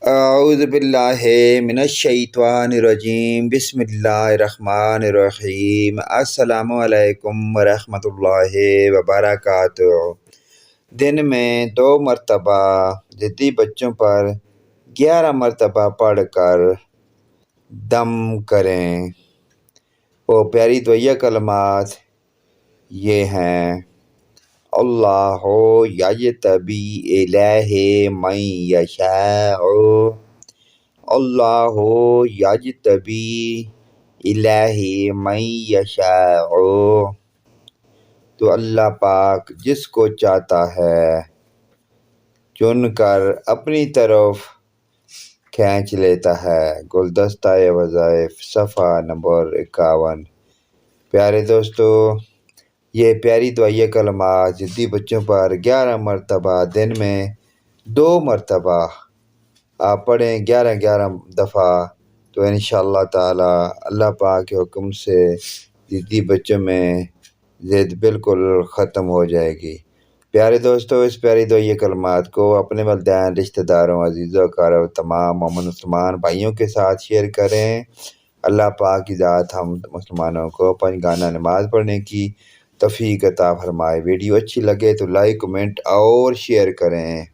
اعوذ باللہ من الشیطان الرجیم، بسم اللہ الرحمن الرحیم۔ السلام علیکم ورحمۃ اللہ وبرکاتہ۔ دن میں 2 مرتبہ ضدی بچوں پر 11 مرتبہ پڑھ کر دم کریں۔ وہ پیاری دعائیہ کلمات یہ ہیں: اللہ یجتبی الیہ من یشاء، اللہ یجتبی الیہ من یشاء، تو اللہ پاک جس کو چاہتا ہے چن کر اپنی طرف کھینچ لیتا ہے۔ گلدستہ وظائف صفحہ نمبر 51۔ پیارے دوستو، یہ پیاری دعائیہ کلمات ضدی بچوں پر 11 مرتبہ دن میں 2 مرتبہ آپ پڑھیں، 11 دفعہ، تو انشاءاللہ تعالی اللہ پاک کے حکم سے ضدی بچوں میں ضد بالکل ختم ہو جائے گی۔ پیارے دوستو، اس پیاری دعائیہ کلمات کو اپنے والدین، رشتہ داروں، عزیزوں، اقارب، تمام مومن مسلمان بھائیوں کے ساتھ شیئر کریں۔ اللہ پاک کی ذات ہم مسلمانوں کو 5 گانا نماز پڑھنے کی توفیق عطا فرمائے۔ ویڈیو اچھی لگے تو لائک، کمنٹ اور شیئر کریں۔